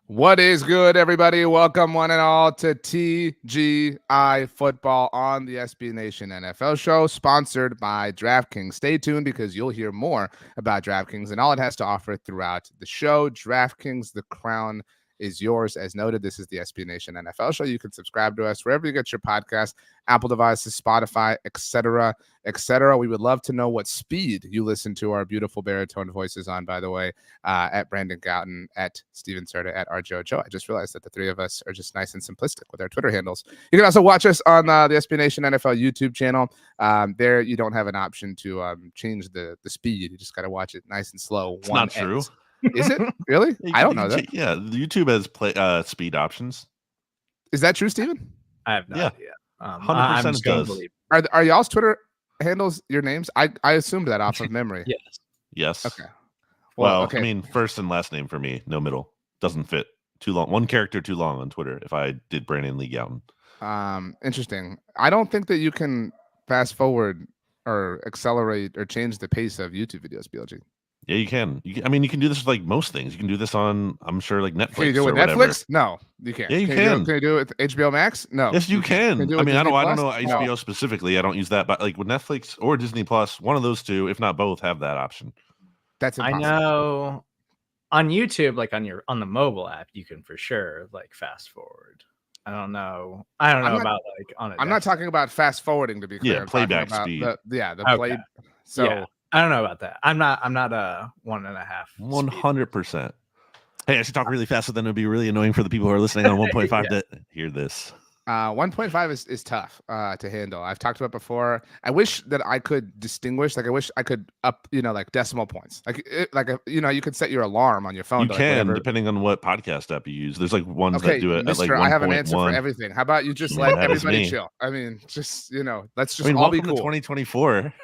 What is good, everybody? Welcome, one and all, to TGI Football on the SB Nation NFL show, sponsored by DraftKings. Stay tuned because you'll hear more about DraftKings and all it has to offer throughout the show. DraftKings, the crown is yours. As noted, this is the SB Nation NFL show. You can subscribe to us wherever you get your podcast, Apple devices, Spotify, etc., etc. We would love to know what speed you listen to our beautiful baritone voices on, by the way, at Brandon Gowton, at Stephen Serda, at RJ Ochoa. I just realized that the three of us are just nice and simplistic with our Twitter handles. You can also watch us on the SB Nation NFL YouTube channel. There, you don't have an option to change the speed. You just got to watch it nice and slow. It's not true. Is it really? I don't know that. Yeah, YouTube has speed options. Is that true, Stephen? I have no idea. 100% does. Are y'all's Twitter handles your names? I assumed that off of memory. Yes. Okay. Well, okay. I mean, first and last name for me, no middle. Doesn't fit. Too long. One character too long on Twitter. If I did Brandon Lee Gowton. Interesting. I don't think that you can fast forward or accelerate or change the pace of YouTube videos, BLG. Yeah, you can. I mean, you can do this with like most things. You can do this on, I'm sure, like Netflix. Can you do it with Netflix? Whatever. No, you can't. Yeah, you can. Can you do it with HBO Max? No. Yes, you can. I mean, I don't know HBO No. specifically. I don't use that, but like with Netflix or Disney Plus, one of those two, if not both, have that option. That's impossible. I know on YouTube, like on the mobile app, you can for sure like fast forward. I don't know about like on it. I'm not talking about fast forwarding, to be clear. Yeah, playback speed. Play. So yeah, I don't know about that. I'm not a 1.5. 100%. Hey, I should talk really fast, so then it'd be really annoying for the people who are listening on 1.5 to hear this. 1.5 is tough to handle. I've talked about before. I wish that I could distinguish. Like I wish I could up, like decimal points. You could set your alarm on your phone. You can, depending on what podcast app you use. There's like ones that do it Mister, at like 1.1. I have an answer for everything. How about you just let everybody chill? I mean, just let's just all be cool. 2024.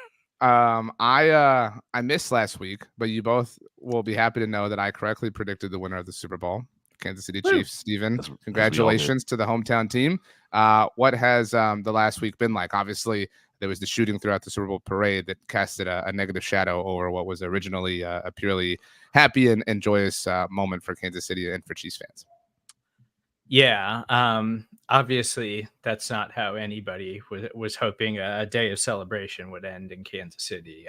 I missed last week, but you both will be happy to know that I correctly predicted the winner of the Super Bowl. Kansas City Chiefs. Stephen, congratulations to the hometown team. What has the last week been like? Obviously, there was the shooting throughout the Super Bowl parade that casted a negative shadow over what was originally a purely happy and joyous moment for Kansas City and for Chiefs fans. Yeah, obviously, that's not how anybody was hoping a day of celebration would end in Kansas City.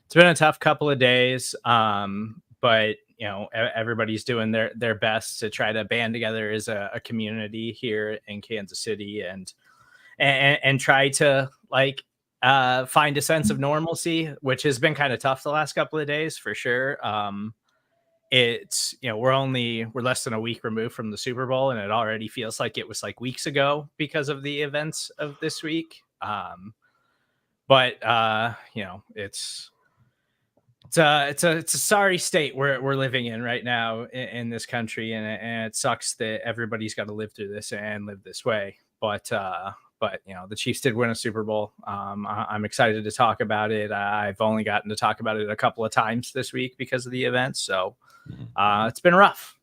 It's been a tough couple of days, but everybody's doing their best to try to band together as a community here in Kansas City and try to find a sense of normalcy, which has been kind of tough the last couple of days for sure. It's we're less than a week removed from the Super Bowl, and it already feels like it was like weeks ago because of the events of this week. But it's a sorry state we're living in right now in this country, and it sucks that everybody's got to live through this and live this way. But the Chiefs did win a Super Bowl. I'm excited to talk about it. I've only gotten to talk about it a couple of times this week because of the events, so it's been rough.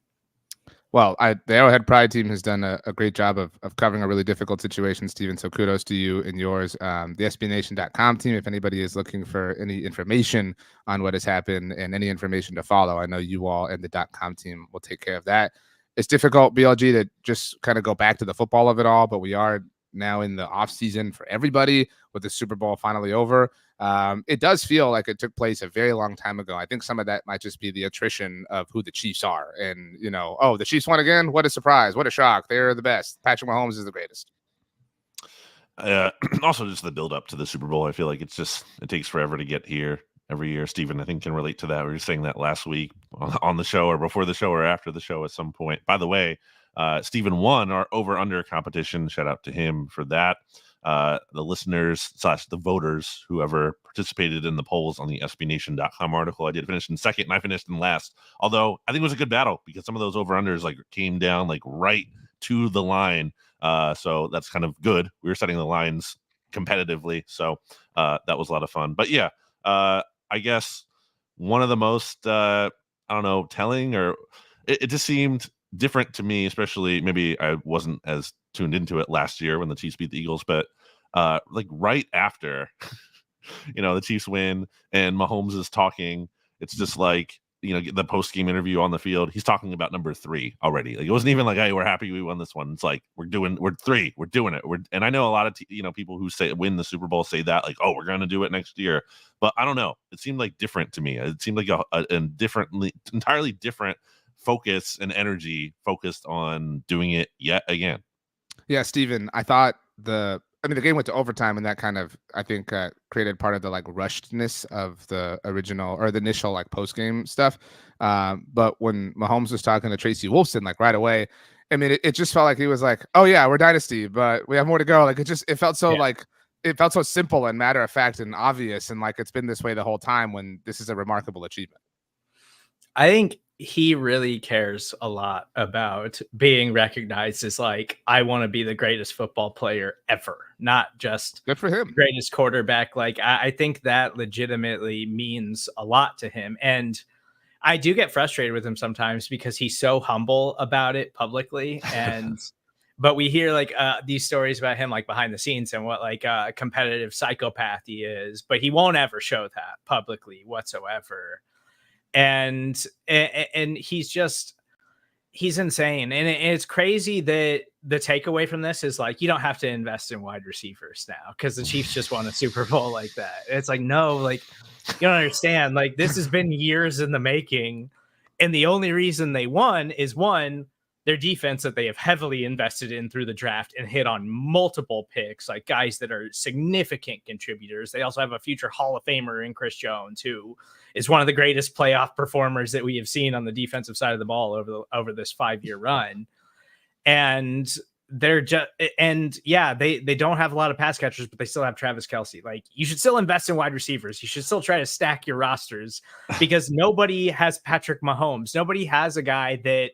Well, the Arrowhead Pride team has done a great job of covering a really difficult situation, Stephen. So kudos to you and yours. The SBNation.com team, if anybody is looking for any information on what has happened and any information to follow, I know you all and the .com team will take care of that. It's difficult, BLG, to just kind of go back to the football of it all, but we are now in the offseason for everybody with the Super Bowl finally over. It does feel like it took place a very long time ago. I think some of that might just be the attrition of who the Chiefs are. And, the Chiefs won again. What a surprise. What a shock. They're the best. Patrick Mahomes is the greatest. Also, just the build up to the Super Bowl. I feel like it takes forever to get here every year. Stephen, I think, can relate to that. We were saying that last week on the show or before the show or after the show at some point. By the way, Stephen won our over-under competition. Shout out to him for that. The listeners / the voters, whoever participated in the polls on the SBNation.com article, I did finish in second and I finished in last. Although I think it was a good battle because some of those over-unders came down right to the line. So that's kind of good. We were setting the lines competitively. So that was a lot of fun. But yeah, I guess one of the most, telling, or it just seemed different to me, especially maybe I wasn't as tuned into it last year when the Chiefs beat the Eagles, but right after, the Chiefs win and Mahomes is talking, it's just the post-game interview on the field, he's talking about number 3 already. Like, it wasn't even like, hey, we're happy we won this one. It's like, we're 3, we're doing it. And I know a lot of people who say win the Super Bowl say that, like, oh, we're going to do it next year. But I don't know. It seemed like different to me. It seemed like a entirely different focus and energy focused on doing it yet again. Yeah, Stephen, I thought the game went to overtime, and that kind of, I think, created part of the like rushedness of the original or the initial like post game stuff. But when Mahomes was talking to Tracy Wolfson, like right away, I mean, it just felt like he was like, "Oh yeah, we're dynasty, but we have more to go." Like it felt so like it felt so simple and matter of fact and obvious, and like it's been this way the whole time. When this is a remarkable achievement. I think he really cares a lot about being recognized as like, I want to be the greatest football player ever, not just good for him, greatest quarterback. Like, I think that legitimately means a lot to him. And I do get frustrated with him sometimes because he's so humble about it publicly. And, but we hear like these stories about him, like behind the scenes and what like a competitive psychopath he is, but he won't ever show that publicly whatsoever. And he's insane. And it's crazy that the takeaway from this is like, you don't have to invest in wide receivers now because the Chiefs just won a Super Bowl like that. It's like, no, like, you don't understand. Like, this has been years in the making. And the only reason they won is their defense that they have heavily invested in through the draft and hit on multiple picks, like guys that are significant contributors. They also have a future Hall of Famer in Chris Jones, who is one of the greatest playoff performers that we have seen on the defensive side of the ball over this 5-year run. And they're just, and yeah, they don't have a lot of pass catchers, but they still have Travis Kelce. Like, you should still invest in wide receivers. You should still try to stack your rosters because nobody has Patrick Mahomes. Nobody has a guy that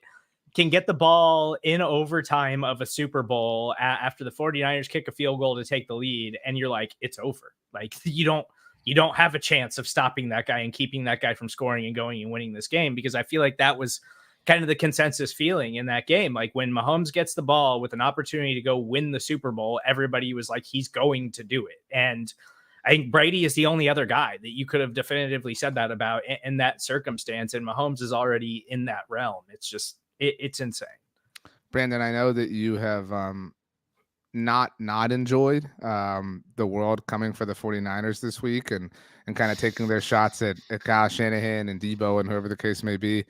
can get the ball in overtime of a Super Bowl after the 49ers kick a field goal to take the lead. And you're like, it's over. Like, you don't have a chance of stopping that guy and keeping that guy from scoring and going and winning this game, because I feel like that was kind of the consensus feeling in that game. Like, when Mahomes gets the ball with an opportunity to go win the Super Bowl, everybody was like, he's going to do it. And I think Brady is the only other guy that you could have definitively said that about in that circumstance. And Mahomes is already in that realm. It's just, it's insane. Brandon, I know that you have not enjoyed the world coming for the 49ers this week and kind of taking their shots at Kyle Shanahan and Debo and whoever the case may be.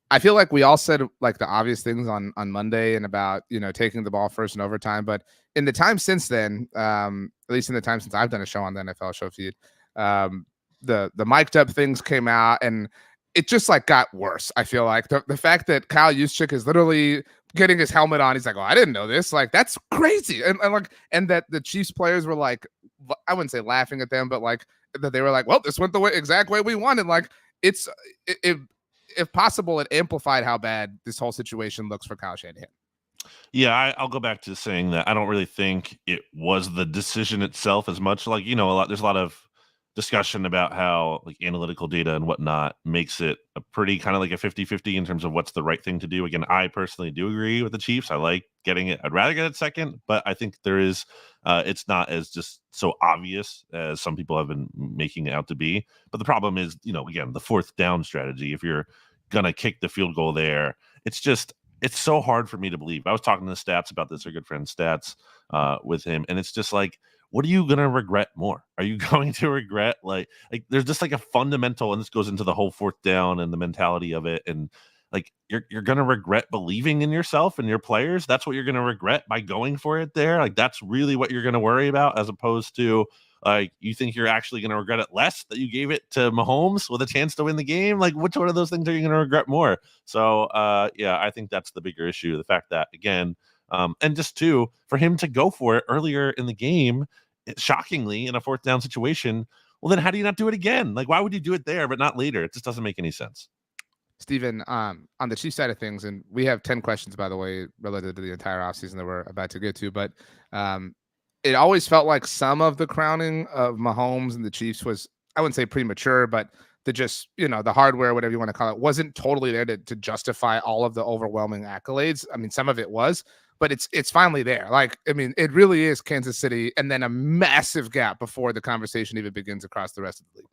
I feel like we all said like the obvious things on Monday and about, taking the ball first in overtime. But in the time since then, at least in the time since I've done a show on the NFL show feed, the mic'd up things came out and it just like got worse. I feel like the fact that Kyle Juszczyk is literally getting his helmet on. He's like, oh, I didn't know this. Like, that's crazy. And that the Chiefs players were like, I wouldn't say laughing at them, but like that they were like, well, this went the exact way we wanted. Like, if possible, it amplified how bad this whole situation looks for Kyle Shanahan. Yeah, I'll go back to saying that I don't really think it was the decision itself as much. Like, there's a lot of discussion about how like analytical data and whatnot makes it a pretty kind of like a 50-50 in terms of what's the right thing to do. Again, I personally do agree with the Chiefs. I like getting it. I'd rather get it second, but I think there is it's not as just so obvious as some people have been making it out to be. But the problem is, again, the fourth down strategy. If you're gonna kick the field goal there, it's so hard for me to believe. I was talking to Stats about this, our good friend Stats, with him, and it's just like, what are you going to regret more? Are you going to regret like there's just like a fundamental, and this goes into the whole fourth down and the mentality of it. And like, you're going to regret believing in yourself and your players. That's what you're going to regret by going for it there. Like, that's really what you're going to worry about, as opposed to like, you think you're actually going to regret it less that you gave it to Mahomes with a chance to win the game. Like, which one of those things are you going to regret more? So yeah, I think that's the bigger issue. The fact that, again, and just two, for him to go for it earlier in the game, shockingly, in a fourth down situation, well, then how do you not do it again? Like, why would you do it there but not later? It just doesn't make any sense. Stephen, on the Chiefs side of things, and we have 10 questions, by the way, related to the entire offseason that we're about to get to, but it always felt like some of the crowning of Mahomes and the Chiefs was, I wouldn't say premature, but the hardware, whatever you want to call it, wasn't totally there to justify all of the overwhelming accolades. I mean, some of it was, but it's finally there. Like, I mean, it really is Kansas City, and then a massive gap before the conversation even begins across the rest of the league.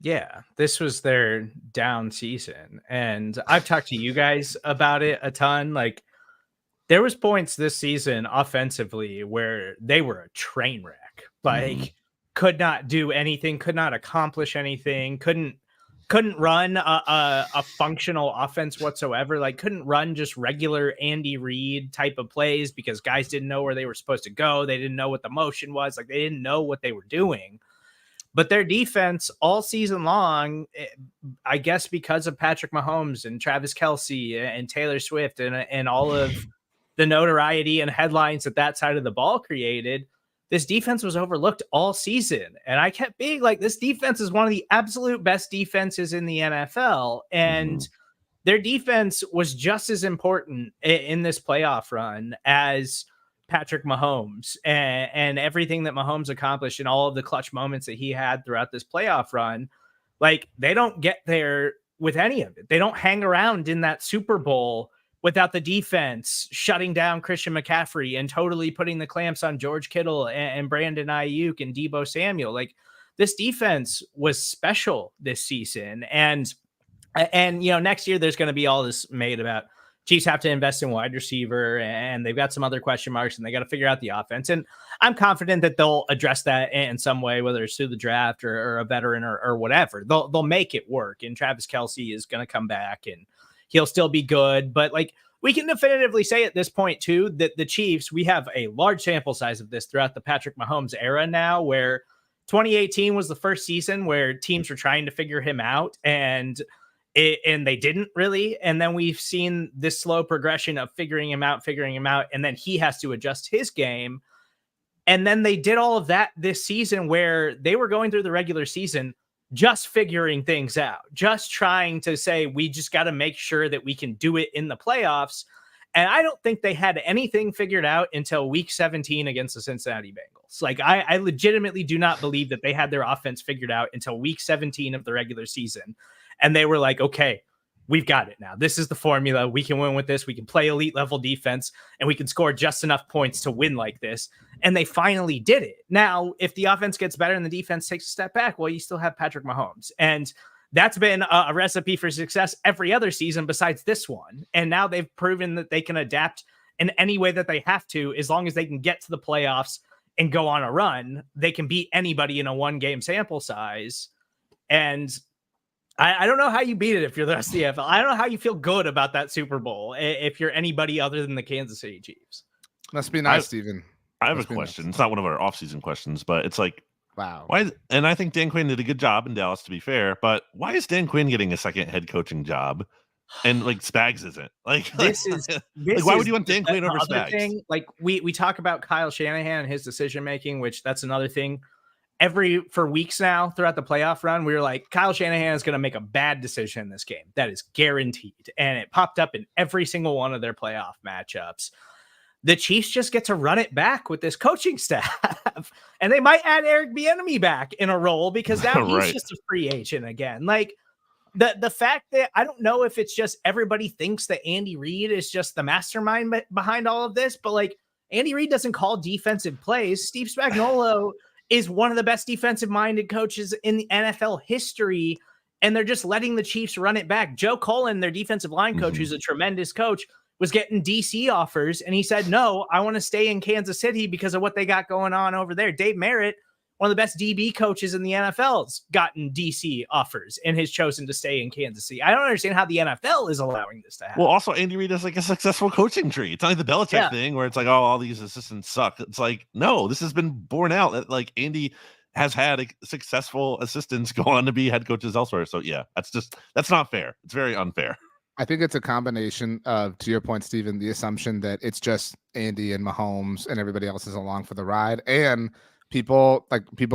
Yeah, this was their down season. And I've talked to you guys about it a ton. Like, there was points this season offensively where they were a train wreck. Like, could not do anything, could not accomplish anything, couldn't run a functional offense whatsoever. Like, couldn't run just regular Andy Reid type of plays because guys didn't know where they were supposed to go. They didn't know what the motion was. Like, they didn't know what they were doing. But their defense all season long, I guess because of Patrick Mahomes and Travis Kelce and Taylor Swift and all of the notoriety and headlines that side of the ball created, this defense was overlooked all season. And I kept being like, this defense is one of the absolute best defenses in the NFL. And their defense was just as important in this playoff run as Patrick Mahomes and everything that Mahomes accomplished and all of the clutch moments that he had throughout this playoff run. Like, they don't get there with any of it. They don't hang around in that Super Bowl without the defense shutting down Christian McCaffrey and totally putting the clamps on George Kittle and Brandon Ayuk and Deebo Samuel. Like, this defense was special this season. And next year there's going to be all this made about Chiefs have to invest in wide receiver, and they've got some other question marks, and they got to figure out the offense. And I'm confident that they'll address that in some way, whether it's through the draft or a veteran or whatever. They'll make it work. And Travis Kelce is going to come back, and he'll still be good. But like, we can definitively say at this point too that the Chiefs, we have a large sample size of this throughout the Patrick Mahomes era now, where 2018 was the first season where teams were trying to figure him out, and they didn't really. And then we've seen this slow progression of figuring him out. And then he has to adjust his game. And then they did all of that this season where they were going through the regular season, just figuring things out, just trying to say, we just got to make sure that we can do it in the playoffs. And I don't think they had anything figured out until week 17 against the Cincinnati Bengals. Like, I legitimately do not believe that they had their offense figured out until week 17 of the regular season. And they were like, okay, we've got it now. This is the formula. We can win with this. We can play elite level defense, and we can score just enough points to win like this. And they finally did it. Now, if the offense gets better and the defense takes a step back, well, you still have Patrick Mahomes. And that's been a recipe for success every other season besides this one. And now they've proven that they can adapt in any way that they have to, as long as they can get to the playoffs and go on a run. They can beat anybody in a 1-game sample size. And I don't know how you beat it if you're the rest of the NFL. I don't know how you feel good about that Super Bowl if you're anybody other than the Kansas City Chiefs. Must be nice, Stephen. I have a question. Nice. It's not one of our offseason questions, but it's like, wow. Why? And I think Dan Quinn did a good job in Dallas, to be fair. But why is Dan Quinn getting a second head coaching job, and like Spags isn't? Like, this is like, why would you want Dan Quinn over Spags? Thing, like, we talk about Kyle Shanahan and his decision making, which that's another thing. For weeks now throughout the playoff run, we were like, Kyle Shanahan is going to make a bad decision in this game. That is guaranteed. And it popped up in every single one of their playoff matchups. The Chiefs just get to run it back with this coaching staff. And they might add Eric Bieniemy back in a role because now he's just a free agent again. Like, the fact that I don't know if it's just everybody thinks that Andy Reid is just the mastermind behind all of this, but like, Andy Reid doesn't call defensive plays. Steve Spagnuolo is one of the best defensive-minded coaches in the NFL history, and they're just letting the Chiefs run it back. Joe Cullen, their defensive line coach, who's a tremendous coach, was getting DC offers, and he said, no, I want to stay in Kansas City because of what they got going on over there. Dave Merritt, one of the best DB coaches in the NFL, has gotten DC offers and has chosen to stay in Kansas City. I don't understand how the NFL is allowing this to happen. Well, also, Andy Reid has like a successful coaching tree. It's not like the Belichick thing where it's like, oh, all these assistants suck. It's like, no, this has been borne out that like Andy has had successful assistants go on to be head coaches elsewhere. So yeah, that's not fair. It's very unfair. I think it's a combination of, to your point, Stephen, the assumption that it's just Andy and Mahomes and everybody else is along for the ride, and people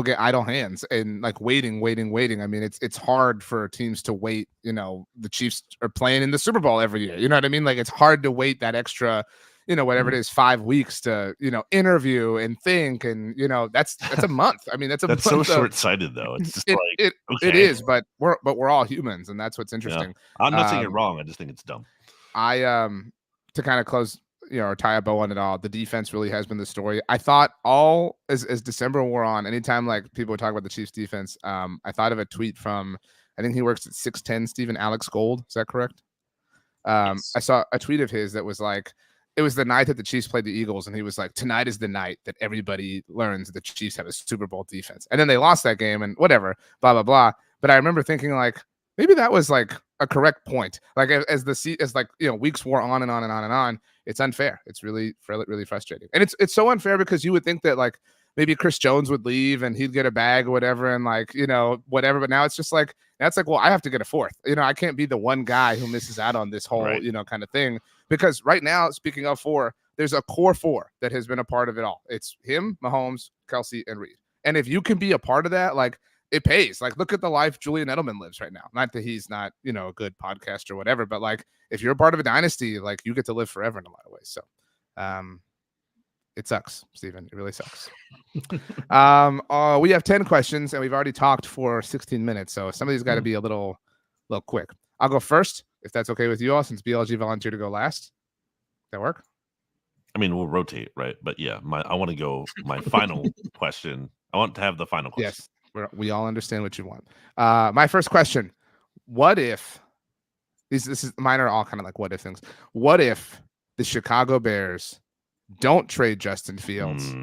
get idle hands and like waiting. I mean, it's hard for teams to wait. You know, the Chiefs are playing in the Super Bowl every year. You know what I mean? Like, it's hard to wait that extra, whatever it is, 5 weeks to, interview and think. And, that's a month. I mean, that's so short-sighted though. It's just it is, but we're all humans. And that's what's interesting. Yeah. I'm not saying you're wrong. I just think it's dumb. To kind of close or tie a bow on it all, the defense really has been the story. I thought as December wore on, anytime like people would talk about the Chiefs defense, I thought of a tweet from, I think he works at 610 Stephen Alex Gold. Is that correct? Yes. I saw a tweet of his that was like, it was the night that the Chiefs played the Eagles, and he was like, tonight is the night that everybody learns that the Chiefs have a Super Bowl defense. And then they lost that game and whatever, blah, blah, blah. But I remember thinking like, maybe that was like a correct point. Like as weeks wore on and on and on and on, it's unfair. It's really, really frustrating. And it's so unfair because you would think that like maybe Chris Jones would leave and he'd get a bag or whatever and like, whatever. But now it's just like, that's like, well, I have to get a fourth. I can't be the one guy who misses out on this whole, Right. Kind of thing. Because right now, speaking of four, there's a core four that has been a part of it all. It's him, Mahomes, Kelsey, and Reed. And if you can be a part of that, like it pays. Like look at the life Julian Edelman lives right now. Not that he's not, a good podcaster or whatever, but like if you're a part of a dynasty, like you get to live forever in a lot of ways. So it sucks, Stephen. It really sucks. We have 10 questions and we've already talked for 16 minutes. So some of these got to be a little quick. I'll go first, if that's okay with you all, since BLG volunteered to go last. That work? I mean, we'll rotate, right? But yeah, I want to go my final question. I want to have the final question. Yes, we all understand what you want. My first question: what if mine are all kind of like what if things? What if the Chicago Bears don't trade Justin Fields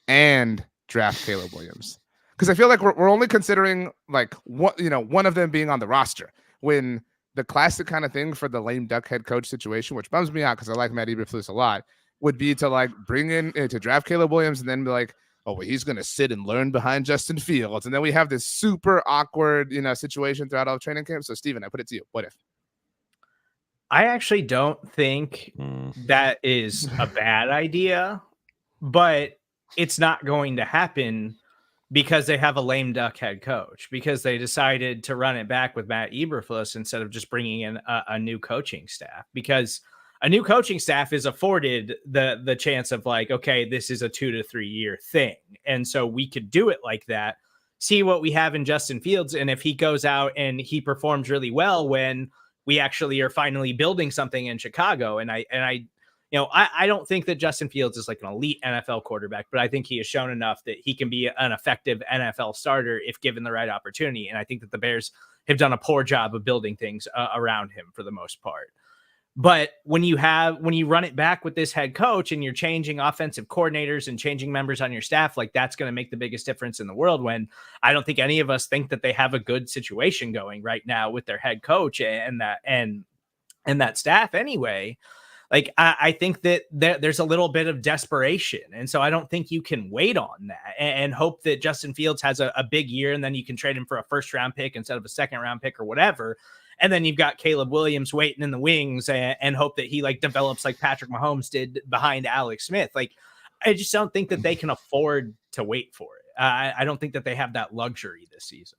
and draft Caleb Williams? Because I feel like we're only considering like one of them being on the roster when the classic kind of thing for the lame duck head coach situation, which bums me out because I like Matt Eberflus a lot, would be to like bring in to draft Caleb Williams and then be like, oh, well, he's going to sit and learn behind Justin Fields. And then we have this super awkward, situation throughout all training camp. So, Stephen, I put it to you. What if? I actually don't think that is a bad idea, but it's not going to happen because they have a lame duck head coach, because they decided to run it back with Matt Eberflus instead of just bringing in a new coaching staff, because a new coaching staff is afforded the chance of like, okay, this is a 2 to 3 year thing. And so we could do it like that, see what we have in Justin Fields. And if he goes out and he performs really well when we actually are finally building something in Chicago. And I don't think that Justin Fields is like an elite NFL quarterback, but I think he has shown enough that he can be an effective NFL starter if given the right opportunity. And I think that the Bears have done a poor job of building things around him for the most part. But when you run it back with this head coach and you're changing offensive coordinators and changing members on your staff, like that's going to make the biggest difference in the world, when I don't think any of us think that they have a good situation going right now with their head coach and that staff anyway. Like, I think that there's a little bit of desperation. And so I don't think you can wait on that and hope that Justin Fields has a big year and then you can trade him for a first round pick instead of a second round pick or whatever. And then you've got Caleb Williams waiting in the wings and hope that he like develops like Patrick Mahomes did behind Alex Smith. Like, I just don't think that they can afford to wait for it. I don't think that they have that luxury this season.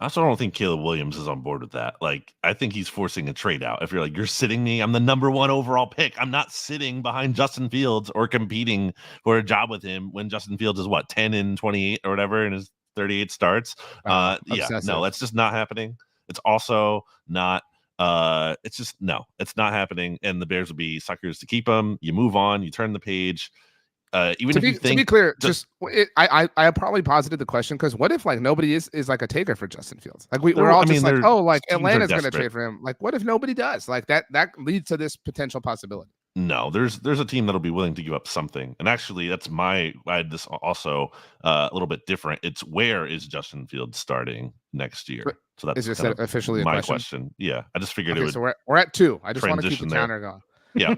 I also don't think Caleb Williams is on board with that. Like, I think he's forcing a trade out. If you're like, you're sitting me, I'm the number 1 overall pick. I'm not sitting behind Justin Fields or competing for a job with him when Justin Fields is 10-28 or whatever in his 38 starts. No, that's just not happening. It's also not. It's not happening. And the Bears will be suckers to keep him. You move on. You turn the page. Even to be clear, I probably posited the question because what if like nobody is like a taker for Justin Fields? Like we're all just like, oh, like Atlanta's going to trade for him. Like what if nobody does? Like that leads to this potential possibility. No, there's a team that'll be willing to give up something. And actually, I had this also a little bit different. It's where is Justin Fields starting next year? So that's is this officially my a question? Yeah, I just figured it would. So we're at 2. I just want to keep the counter going. Yeah.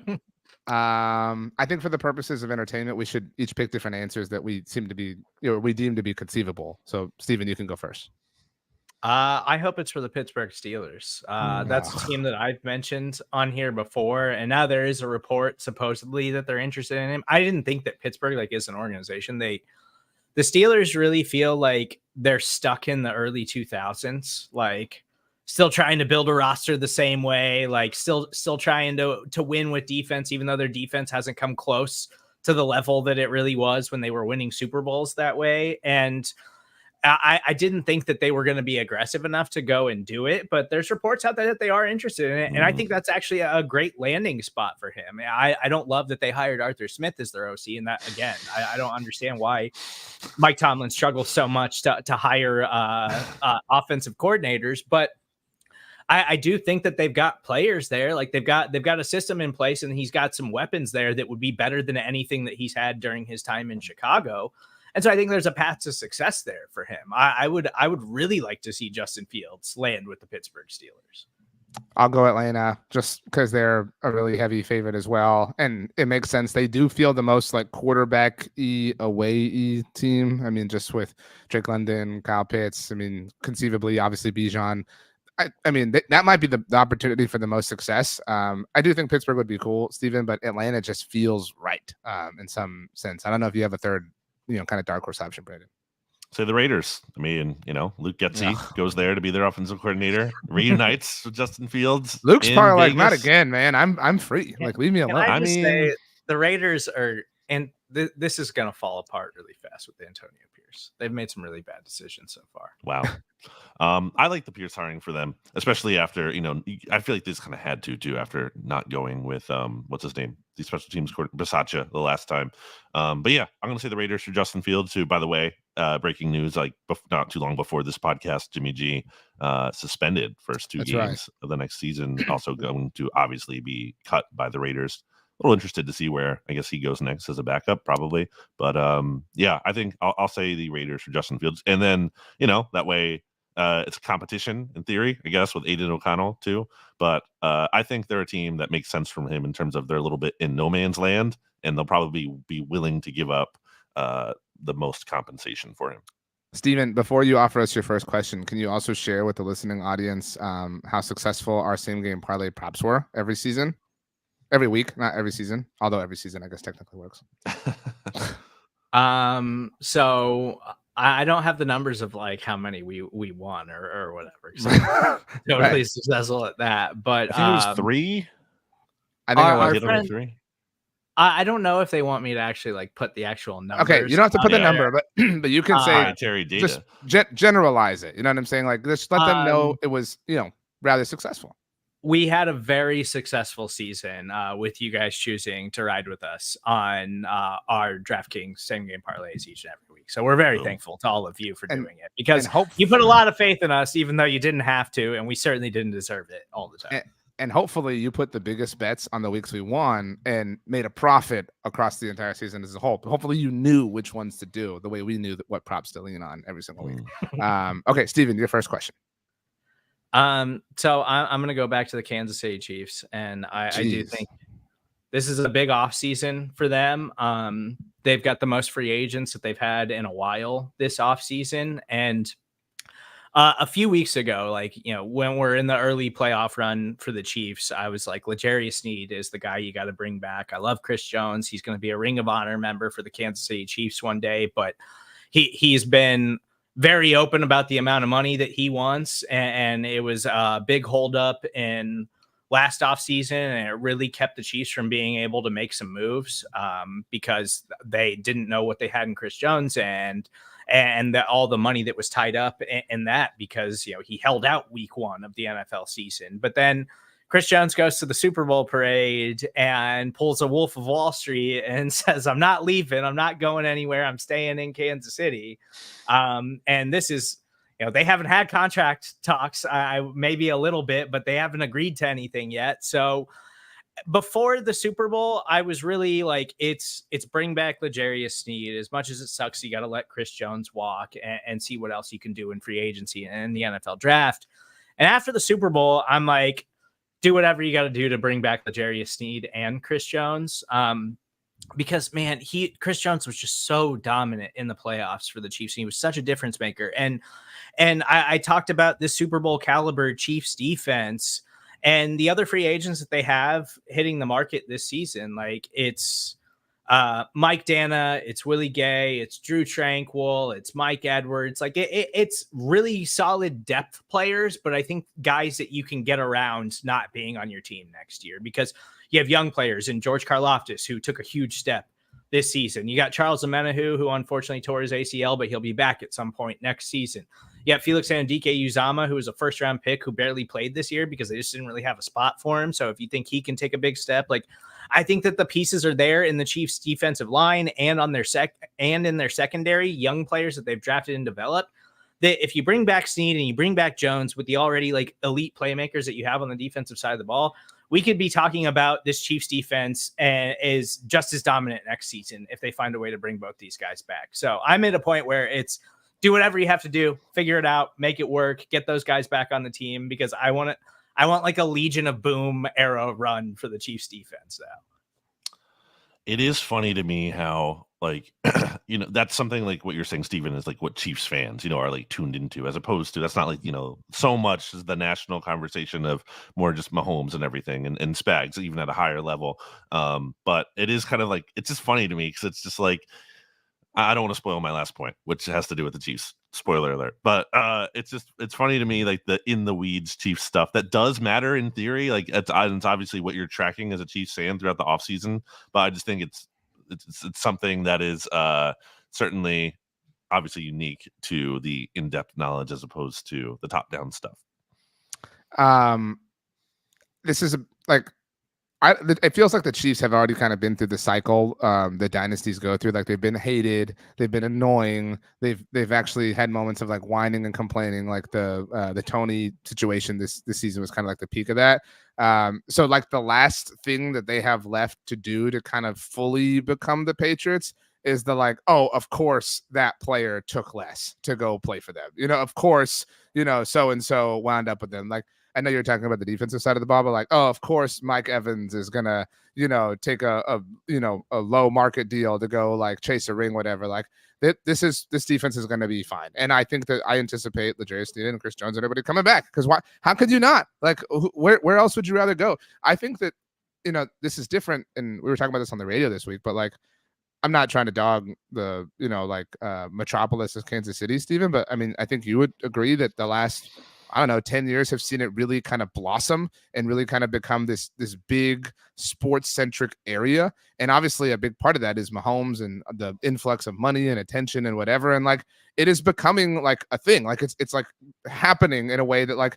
I think for the purposes of entertainment, we should each pick different answers that we seem to be, we deem to be conceivable. So, Stephen, you can go first. I hope it's for the Pittsburgh Steelers. That's a team that I've mentioned on here before, and now there is a report supposedly that they're interested in him. I didn't think that Pittsburgh is an organization. The Steelers really feel like they're stuck in the early 2000s, like still trying to build a roster the same way, like still trying to win with defense, even though their defense hasn't come close to the level that it really was when they were winning Super Bowls that way. And I didn't think that they were going to be aggressive enough to go and do it, but there's reports out there that they are interested in it. And I think that's actually a great landing spot for him. I don't love that they hired Arthur Smith as their OC. And that, again, I don't understand why Mike Tomlin struggles so much to hire offensive coordinators, but I do think that they've got players there. Like they've got a system in place, and he's got some weapons there that would be better than anything that he's had during his time in Chicago. And so I think there's a path to success there for him. I would really like to see Justin Fields land with the Pittsburgh Steelers. I'll go Atlanta just because they're a really heavy favorite as well. And it makes sense. They do feel the most like quarterback-y, away-y team. I mean, just with Drake London, Kyle Pitts. I mean, conceivably, obviously, Bijan. I mean, that might be the opportunity for the most success. I do think Pittsburgh would be cool, Stephen, but Atlanta just feels right in some sense. I don't know if you have a third, kind of dark horse option, Brandon. Say the Raiders. I mean, Luke Getsy goes there to be their offensive coordinator, reunites with Justin Fields. Luke's probably like, not again, man. I'm free. Like, leave me alone. I mean, say the Raiders are, and this is going to fall apart really fast with Antonio Pierce. They've made some really bad decisions so far. Wow. I like the Pierce hiring for them, especially after, I feel like this kind of had to after not going with, what's his name? The special teams coordinator, Bisaccia, the last time. But yeah, I'm going to say the Raiders for Justin Fields, who, by the way, breaking news, like not too long before this podcast, Jimmy G suspended first two games of the next season, also going to obviously be cut by the Raiders. A little interested to see where I guess he goes next as a backup, probably. But yeah, I think I'll say the Raiders for Justin Fields. And then, that way it's a competition in theory, I guess, with Aiden O'Connell too. But I think they're a team that makes sense from him in terms of they're a little bit in no man's land, and they'll probably be willing to give up the most compensation for him. Stephen, before you offer us your first question, can you also share with the listening audience how successful our same game parlay props were every season? Every week, not every season, although every season I guess technically works. So I don't have the numbers of like how many we won or whatever. So totally successful at that. But I think it was 3. I think it was 3. I don't know if they want me to actually like put the actual number. Okay, you don't have to put the number, but you can say data. Just generalize it. You know what I'm saying? Like just let them know it was rather successful. We had a very successful season with you guys choosing to ride with us on our DraftKings same game parlays each and every week. So we're very thankful to all of you for doing it, because you put a lot of faith in us, even though you didn't have to, and we certainly didn't deserve it all the time. And hopefully you put the biggest bets on the weeks we won and made a profit across the entire season as a whole. Hopefully you knew which ones to do the way we knew what props to lean on every single week. Okay, Stephen, your first question. So I'm going to go back to the Kansas City Chiefs, and I do think this is a big offseason for them. They've got the most free agents that they've had in a while this offseason. And a few weeks ago, when we're in the early playoff run for the Chiefs, I was like, L'Jarius Sneed is the guy you got to bring back. I love Chris Jones. He's going to be a Ring of Honor member for the Kansas City Chiefs one day, but he's been very open about the amount of money that he wants. And it was a big holdup in last offseason, and it really kept the Chiefs from being able to make some moves because they didn't know what they had in Chris Jones and all the money that was tied up in that, because, he held out week 1 of the NFL season. But then Chris Jones goes to the Super Bowl parade and pulls a Wolf of Wall Street and says, I'm not leaving. I'm not going anywhere. I'm staying in Kansas City. And this is, they haven't had contract talks, maybe a little bit, but they haven't agreed to anything yet. So before the Super Bowl, I was really like, it's bring back L'Jarius Sneed. As much as it sucks, you got to let Chris Jones walk and see what else you can do in free agency and the NFL draft. And after the Super Bowl, I'm like, do whatever you got to do to bring back L'Jarius Sneed and Chris Jones. Because, man, Chris Jones was just so dominant in the playoffs for the Chiefs. He was such a difference maker. And I talked about this Super Bowl caliber Chiefs defense and the other free agents that they have hitting the market this season. Like, it's Mike Dana, it's Willie Gay, it's Drew Tranquil, it's Mike Edwards. Like it's really solid depth players, but I think guys that you can get around not being on your team next year, because you have young players in George Karlaftis, who took a huge step this season. You got Charles Omenihu, who unfortunately tore his ACL, but he'll be back at some point next season. You got Felix Anudike-Uzomah, who was a first-round pick who barely played this year because they just didn't really have a spot for him. So if you think he can take a big step, like I think that the pieces are there in the Chiefs' defensive line and on their in their secondary, young players that they've drafted and developed. That if you bring back Snead and you bring back Jones with the already like elite playmakers that you have on the defensive side of the ball, we could be talking about this Chiefs defense and is just as dominant next season if they find a way to bring both these guys back. So I'm at a point where it's do whatever you have to do, figure it out, make it work, get those guys back on the team because I want like a Legion of Boom era run for the Chiefs defense now. It is funny to me how like, that's something like what you're saying, Stephen, is like what Chiefs fans, are like tuned into, as opposed to that's not like, so much as the national conversation of more just Mahomes and everything and Spags, even at a higher level. But it is kind of like, it's just funny to me because it's just like, I don't want to spoil my last point, which has to do with the Chiefs. Spoiler alert. But it's funny to me, like the in the weeds Chiefs stuff that does matter in theory. Like it's obviously what you're tracking as a Chiefs fan throughout the offseason. But I just think it's something that is certainly obviously unique to the in-depth knowledge as opposed to the top-down stuff. This is it feels like the Chiefs have already kind of been through the cycle the dynasties go through. Like they've been hated, they've been annoying, they've actually had moments of like whining and complaining. Like the Tony situation this season was kind of like the peak of that. So like the last thing that they have left to do to kind of fully become the Patriots is the like, oh, of course that player took less to go play for them. Of course, so and so wound up with them. Like I know you're talking about the defensive side of the ball, but like, oh, of course, Mike Evans is gonna, take a low market deal to go like chase a ring, whatever. Like this defense is gonna be fine, and I think that I anticipate L'Jarius Sneed and Chris Jones and everybody coming back because why? How could you not? Like, where else would you rather go? I think that this is different, and we were talking about this on the radio this week, but like. I'm not trying to dog the, metropolis of Kansas City, Stephen, but I mean, I think you would agree that the last, 10 years have seen it really kind of blossom and really kind of become this big sports-centric area. And obviously a big part of that is Mahomes and the influx of money and attention and whatever. And like, it is becoming like a thing. Like it's like happening in a way that like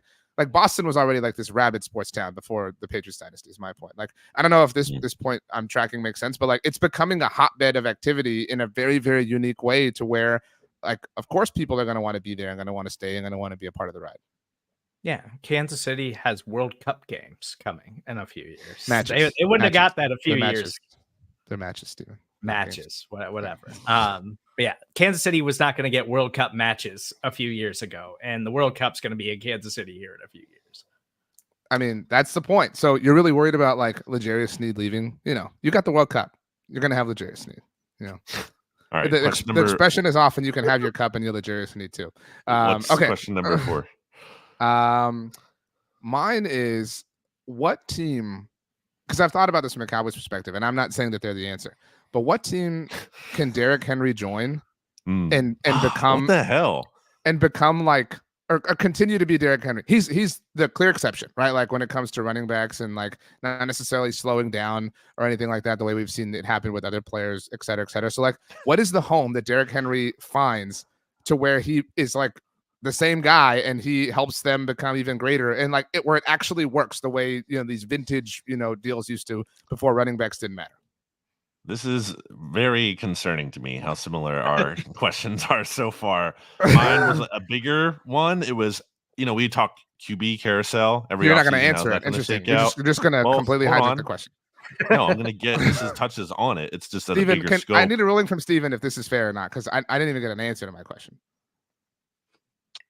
Boston was already like this rabid sports town before the Patriots dynasty is my point. Like, I don't know if this point I'm tracking makes sense, but like it's becoming a hotbed of activity in a very, very unique way to where like, of course people are going to want to be there and going to want to stay and going to want to be a part of the ride. Yeah. Kansas City has World Cup games coming in a few years. Matches. They wouldn't have got that a few years. They're matches, Stephen. Matches, whatever. But yeah, Kansas City was not going to get World Cup matches a few years ago, and the World Cup's going to be in Kansas City here in a few years. I mean, that's the point. So you're really worried about like L'Jarius Sneed leaving? You got the World Cup. You're going to have L'Jarius Sneed. All right. The expression is often you can have your cup and you're L'Jarius Sneed too. Okay. Question number 4. Mine is what team? Because I've thought about this from a Cowboys perspective, and I'm not saying that they're the answer. But what team can Derrick Henry join and become what the hell and become like or continue to be Derrick Henry? He's the clear exception, right? Like when it comes to running backs and like not necessarily slowing down or anything like that, the way we've seen it happen with other players, et cetera, et cetera. So like, what is the home that Derrick Henry finds to where he is like the same guy and he helps them become even greater and like where it actually works the way these vintage deals used to before running backs didn't matter? This is very concerning to me how similar our questions are so far. Mine was a bigger one. It was, we talk QB carousel every. You're not going to answer it. Interesting. You're just going to completely hijack the question. No, I'm going to get touches on it. It's just at Steven, a bigger scope. I need a ruling from Steven if this is fair or not, because I didn't even get an answer to my question.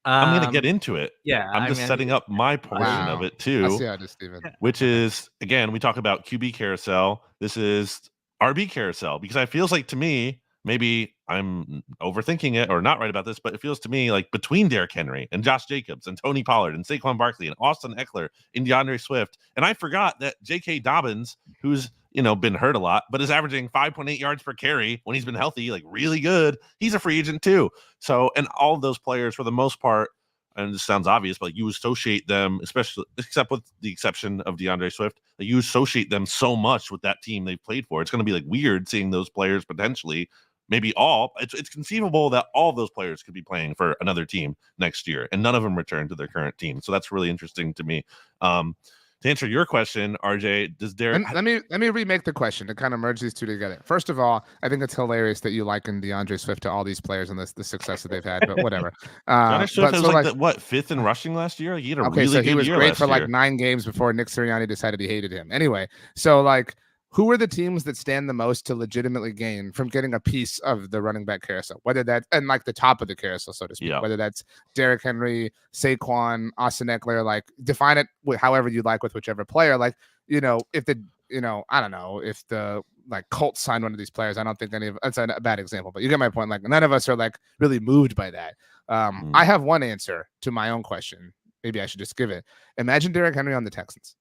I'm going to get into it. Yeah, I'm just setting up my portion of it too. I see how it is, Steven. Which is, again, we talk about QB carousel. This is RB carousel, because it feels like to me, maybe I'm overthinking it or not right about this, but it feels to me like between Derrick Henry and Josh Jacobs and Tony Pollard and Saquon Barkley and Austin Eckler and DeAndre Swift. And I forgot that J.K. Dobbins, who's been hurt a lot, but is averaging 5.8 yards per carry when he's been healthy, like really good. He's a free agent too. So, and all of those players for the most part and this sounds obvious, but you associate them, especially except with the exception of DeAndre Swift, that you associate them so much with that team they've played for. It's going to be like weird seeing those players potentially, maybe all. It's conceivable that all of those players could be playing for another team next year, and none of them return to their current team. So that's really interesting to me. To answer your question, RJ, does Derek? Let me remake the question to kind of merge these two together. First of all, I think it's hilarious that you liken DeAndre Swift to all these players and the success that they've had, but whatever. DeAndre Swift was so like what, 5th in rushing last year? He had a okay, really so good he was year great last for year. like 9 games before Nick Sirianni decided he hated him. Anyway, so like, who are the teams that stand the most to legitimately gain from getting a piece of the running back carousel? Whether that and like the top of the carousel, so to speak. Yeah. Whether that's Derrick Henry, Saquon, Austin Eckler, like define it however you like with whichever player. Like, you know, if the, you know, I don't know if the like Colts signed one of these players. I don't think any of that's a bad example, but you get my point. Like none of us are like really moved by that. I have one answer to my own question. Maybe I should just give it. Imagine Derrick Henry on the Texans.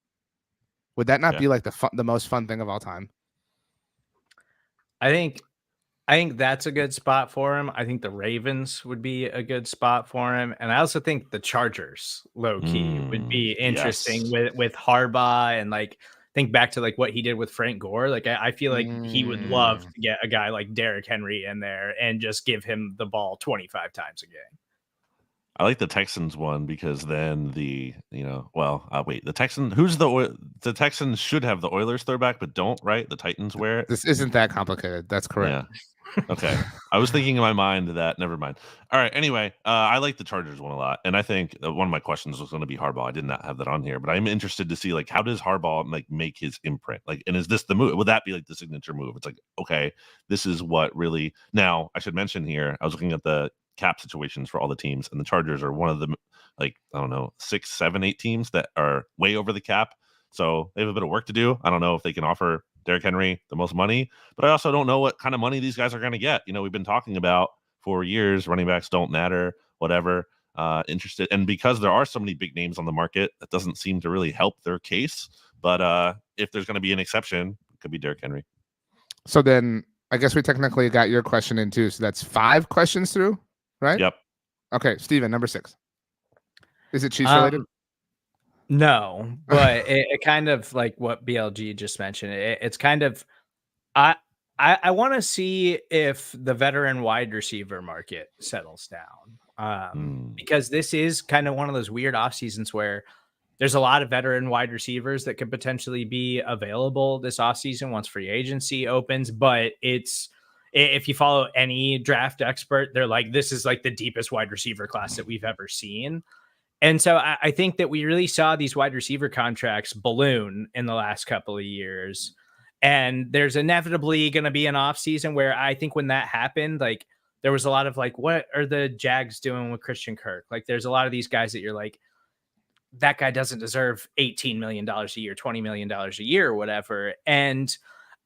Would that not be like the most fun thing of all time? I think that's a good spot for him. I think the Ravens would be a good spot for him, and I also think the Chargers, low key, would be interesting with Harbaugh, and like think back to like what he did with Frank Gore. Like I feel like he would love to get a guy like Derrick Henry in there and just give him the ball 25 times a game. I like the Texans one because then the Texans Texans should have the Oilers throwback, but don't, right? The Titans wear it. This isn't that complicated. That's correct. Yeah. Okay. I was thinking in my mind that never mind. All right. Anyway, I like the Chargers one a lot, and I think one of my questions was going to be Harbaugh. I did not have that on here, but I'm interested to see like how does Harbaugh like make his imprint? Like, and is this the move? Would that be like the signature move? It's like, okay, this is what really. Now I should mention here. I was looking at the cap situations for all the teams, and the Chargers are one of the like I don't know 6, 7, 8 teams that are way over the cap. So they have a bit of work to do. I don't know if they can offer Derrick Henry the most money, but I also don't know what kind of money these guys are going to get. You know, we've been talking about for years, running backs don't matter, whatever. Interested, and because there are so many big names on the market, that doesn't seem to really help their case. But if there's going to be an exception, it could be Derrick Henry. So then I guess we technically got your question in too. So that's 5 questions through, right? Yep. Okay, Steven, number 6. Is it Chiefs related? No, but it kind of like what BLG just mentioned. It's kind of I want to see if the veteran wide receiver market settles down, because this is kind of one of those weird off seasons where there's a lot of veteran wide receivers that could potentially be available this off season once free agency opens. But if you follow any draft expert, they're like, this is like the deepest wide receiver class that we've ever seen. And so I think that we really saw these wide receiver contracts balloon in the last couple of years. And there's inevitably going to be an off season where I think when that happened, like there was a lot of like, what are the Jags doing with Christian Kirk? Like there's a lot of these guys that you're like, that guy doesn't deserve $18 million a year, $20 million a year or whatever. And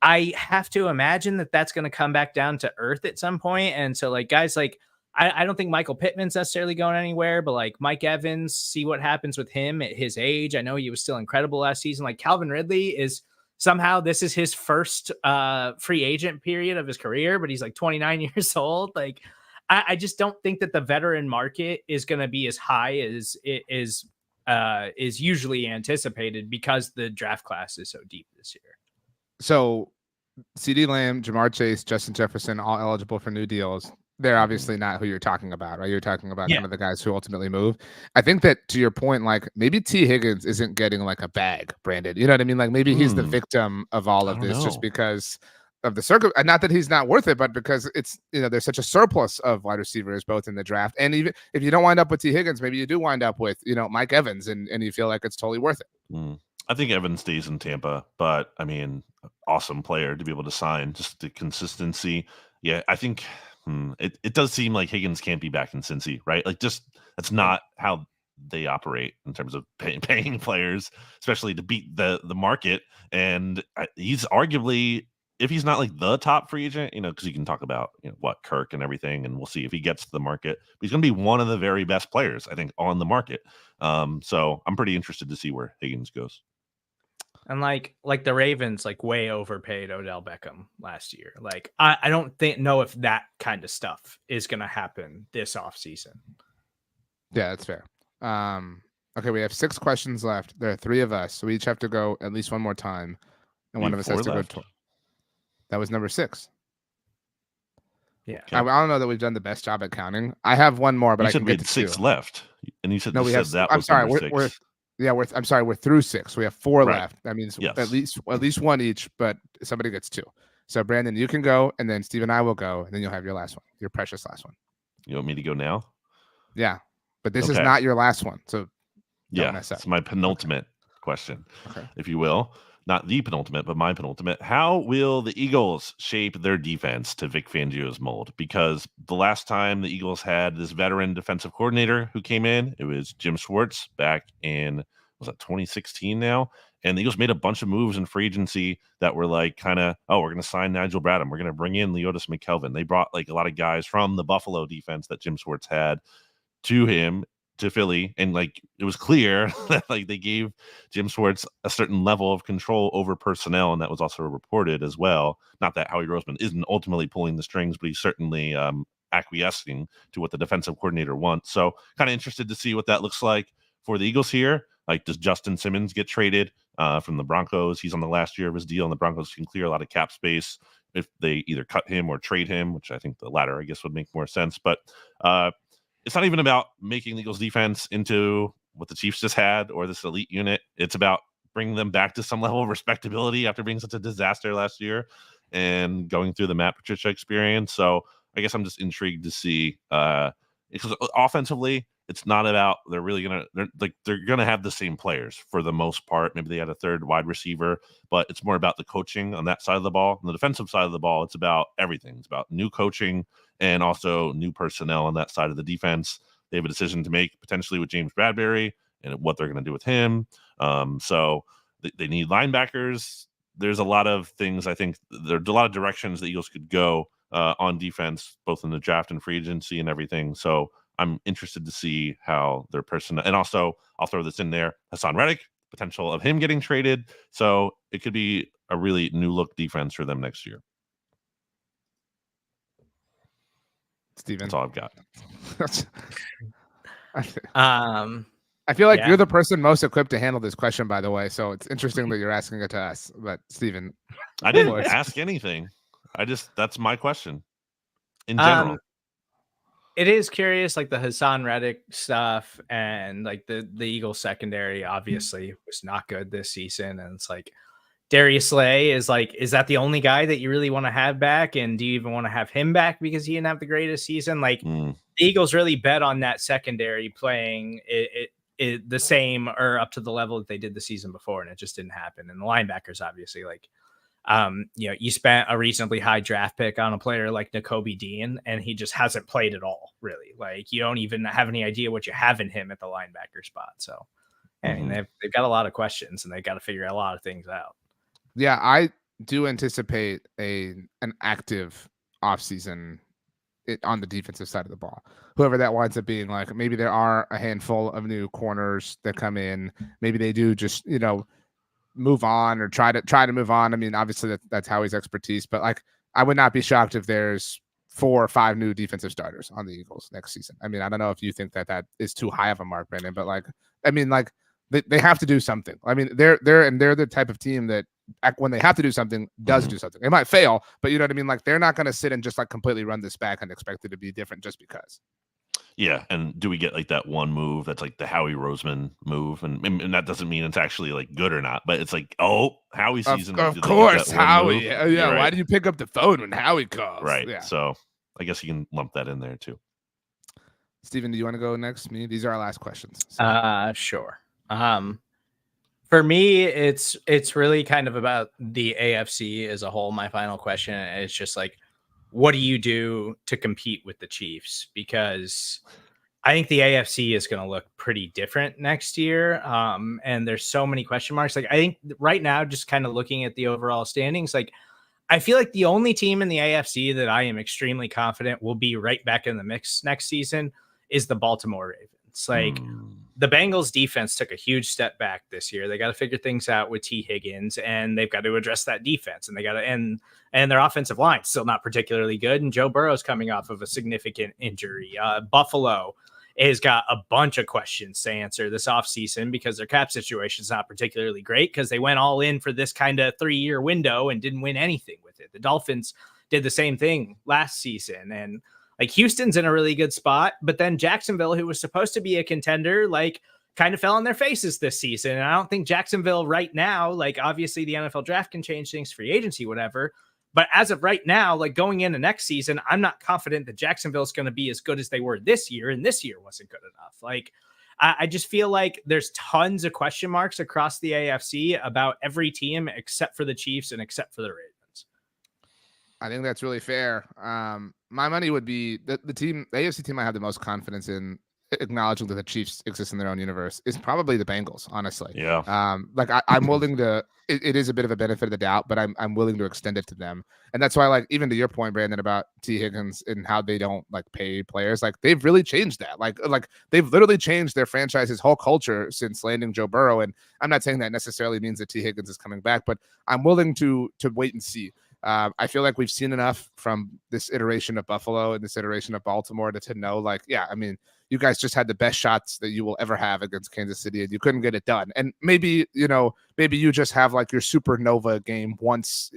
I have to imagine that that's going to come back down to earth at some point. And so like guys like, I don't think Michael Pittman's necessarily going anywhere, but like Mike Evans, see what happens with him at his age. I know he was still incredible last season. Like Calvin Ridley is somehow this is his first free agent period of his career, but he's like 29 years old. Like I just don't think that the veteran market is going to be as high as it is usually anticipated because the draft class is so deep this year. So CeeDee Lamb, Jamar Chase, Justin Jefferson, all eligible for new deals. They're obviously not who you're talking about, right? You're talking about kind of the guys who ultimately move. I think that to your point, like maybe T. Higgins isn't getting like a bag branded. You know what I mean? Like maybe he's the victim of all of this just because of the circle. And not that he's not worth it, but because it's, you know, there's such a surplus of wide receivers both in the draft. And even if you don't wind up with T. Higgins, maybe you do wind up with, you know, Mike Evans and you feel like it's totally worth it. I think Evans stays in Tampa, but I mean, awesome player to be able to sign, just the consistency. Yeah, I think it does seem like Higgins can't be back in Cincy, right? Like just that's not how they operate in terms of paying players, especially to beat the market. And he's arguably, if he's not like the top free agent, you know, because you can talk about, you know, what Kirk and everything, and we'll see if he gets to the market. But he's going to be one of the very best players, I think, on the market. So I'm pretty interested to see where Higgins goes. And like the Ravens, like way overpaid Odell Beckham last year. Like I don't know if that kind of stuff is going to happen this offseason. Yeah, that's fair. Okay, we have 6 questions left. There are 3 of us, so we each have to go at least one more time, and one of us has to left? go. That was number 6. Yeah. I don't know that we've done the best job at counting. I have one more, but you I said can we get had to 6 2. left, and you said No, we have. that I'm was sorry. number 6. I'm sorry. We're through 6. So we have 4 Right. left. That means Yes. at least one each, but somebody gets 2. So Brandon, you can go, and then Steve and I will go, and then you'll have your last one, your precious last one. You want me to go now? Yeah, but this is Okay. not your last one, so don't Yeah, mess up. it's my penultimate question, Okay. if you will. Not the penultimate, but my penultimate. How will the Eagles shape their defense to Vic Fangio's mold? Because the last time the Eagles had this veteran defensive coordinator who came in, it was Jim Schwartz back in, was that 2016 now? And the Eagles made a bunch of moves in free agency that were like kind of, oh, we're going to sign Nigel Bradham. We're going to bring in Leotis McKelvin. They brought like a lot of guys from the Buffalo defense that Jim Schwartz had to him, to Philly, and like it was clear that like they gave Jim Schwartz a certain level of control over personnel, and that was also reported as well. Not that Howie Roseman isn't ultimately pulling the strings, but he's certainly acquiescing to what the defensive coordinator wants. So kind of interested to see what that looks like for the Eagles here. Like, does Justin Simmons get traded from the Broncos? He's on the last year of his deal, and the Broncos can clear a lot of cap space if they either cut him or trade him, which I think the latter, I guess, would make more sense. But it's not even about making the Eagles defense into what the Chiefs just had or this elite unit. It's about bringing them back to some level of respectability after being such a disaster last year and going through the Matt Patricia experience. So I guess I'm just intrigued to see because offensively, it's not about they're gonna have the same players for the most part. Maybe they had a third wide receiver, but it's more about the coaching on that side of the ball. On the defensive side of the ball, it's about everything. It's about new coaching and also new personnel on that side of the defense. They have a decision to make potentially with James Bradbury and what they're going to do with him. So they need linebackers. There's a lot of things. I think there's a lot of directions the Eagles could go on defense, both in the draft and free agency and everything. So I'm interested to see how their personnel, and also I'll throw this in there, Hassan Reddick, potential of him getting traded. So it could be a really new look defense for them next year. Steven. That's all I've got. I feel like you're the person most equipped to handle this question, by the way. So it's interesting that you're asking it to us. But Steven, I didn't ask anything. That's my question in general. It is curious, like the Hassan Reddick stuff and like the Eagles secondary obviously was not good this season. And it's like Darius Slay is that the only guy that you really want to have back? And do you even want to have him back because he didn't have the greatest season? Like the Eagles really bet on that secondary playing it the same or up to the level that they did the season before, and it just didn't happen. And the linebackers, obviously, like you spent a reasonably high draft pick on a player like Nakobe Dean, and he just hasn't played at all, really. Like you don't even have any idea what you have in him at the linebacker spot. So I mean, they've got a lot of questions, and they got to figure a lot of things out. Yeah, I do anticipate an active offseason on the defensive side of the ball. Whoever that winds up being, like maybe there are a handful of new corners that come in. Maybe they do just move on or try to move on. I mean, obviously that's Howie's expertise, but like I would not be shocked if there's 4 or 5 new defensive starters on the Eagles next season. I mean, I don't know if you think that is too high of a mark, Brandon, but like, I mean, like they have to do something. I mean, they're the type of team that when they have to do something, does do something. It might fail, but you know what I mean? Like they're not going to sit and just like completely run this back and expect it to be different just because. Yeah, and do we get like that one move that's like the Howie Roseman move, and that doesn't mean it's actually like good or not, but it's like, oh, Howie season. Of course, Howie. Yeah, right. Why do you pick up the phone when Howie calls? Right. Yeah. So I guess you can lump that in there too. Steven, do you want to go next? Me? These are our last questions. So. Sure. For me, it's really kind of about the AFC as a whole. My final question is just like, what do you do to compete with the Chiefs? Because I think the AFC is going to look pretty different next year. And there's so many question marks. Like I think right now, just kind of looking at the overall standings, like I feel like the only team in the AFC that I am extremely confident will be right back in the mix next season is the Baltimore Ravens. Like the Bengals defense took a huge step back this year. They got to figure things out with T. Higgins, and they've got to address that defense, and they got to and their offensive line still not particularly good. And Joe Burrow's coming off of a significant injury. Buffalo has got a bunch of questions to answer this offseason because their cap situation is not particularly great because they went all in for this kind of 3-year window and didn't win anything with it. The Dolphins did the same thing last season, and like Houston's in a really good spot, but then Jacksonville, who was supposed to be a contender, like kind of fell on their faces this season. And I don't think Jacksonville right now, like obviously the NFL draft can change things, free agency, whatever. But as of right now, like going into next season, I'm not confident that Jacksonville is going to be as good as they were this year. And this year wasn't good enough. Like, I just feel like there's tons of question marks across the AFC about every team except for the Chiefs and except for the Ravens. I think that's really fair. My money would be the AFC team I have the most confidence in, acknowledging that the Chiefs exist in their own universe, is probably the Bengals, honestly. Yeah. Like I'm willing to, it is a bit of a benefit of the doubt, but I'm willing to extend it to them. And that's why, like, even to your point, Brandon, about T. Higgins and how they don't like pay players, like they've really changed that. Like they've literally changed their franchise's whole culture since landing Joe Burrow. And I'm not saying that necessarily means that T. Higgins is coming back, but I'm willing to wait and see. I feel like we've seen enough from this iteration of Buffalo and this iteration of Baltimore to know, like, yeah, I mean, you guys just had the best shots that you will ever have against Kansas City, and you couldn't get it done. And maybe you just have like your supernova game once,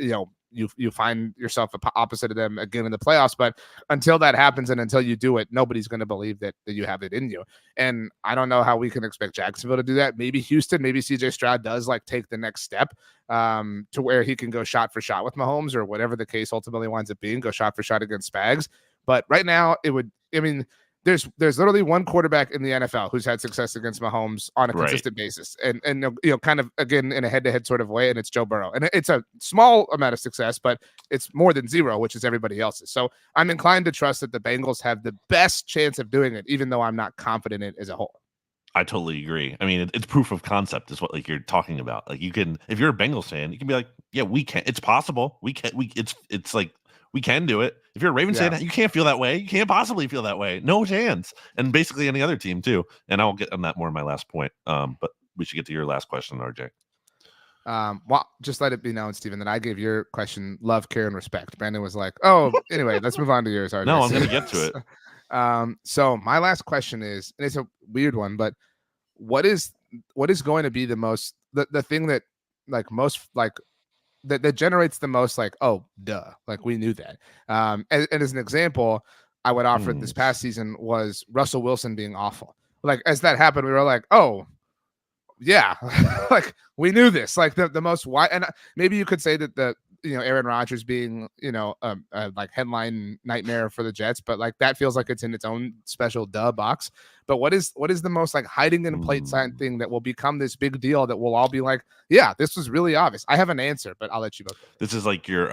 you find yourself opposite of them again in the playoffs. But until that happens and until you do it, nobody's going to believe that you have it in you. And I don't know how we can expect Jacksonville to do that. Maybe Houston, maybe CJ Stroud does like take the next step to where he can go shot for shot with Mahomes, or whatever the case ultimately winds up being, go shot for shot against Spags. But right now there's literally one quarterback in the NFL who's had success against Mahomes on a consistent basis, and kind of again in a head-to-head sort of way, and it's Joe Burrow. And it's a small amount of success, but it's more than zero, which is everybody else's. So I'm inclined to trust that the Bengals have the best chance of doing it, even though I'm not confident in it as a whole. I totally agree. I mean, it's proof of concept is what like you're talking about. Like you can, if you're a Bengals fan, you can be like, yeah, we can. It's possible. It's like, we can do it. If you're a Ravens fan, you can't feel that way. You can't possibly feel that way. No chance. And basically any other team too. And I'll get on that more in my last point. But we should get to your last question, RJ. Well, just let it be known, Stephen, that I gave your question love, care, and respect. Brandon was like, oh, anyway, let's move on to yours, RJ. No, I'm going to get to it. So my last question is, and it's a weird one, but what is going to be the thing that like most like that generates the most like, oh, duh, like we knew that. And as an example, I would offer this past season was Russell Wilson being awful. Like as that happened, we were like, oh, yeah, like we knew this. Like the most wide, and maybe you could say that Aaron Rodgers being like headline nightmare for the Jets, but like that feels like it's in its own special duh box. But what is the most like hiding in plain sight thing that will become this big deal that we'll all be like, yeah, this was really obvious? I have an answer, but I'll let you go. This is like your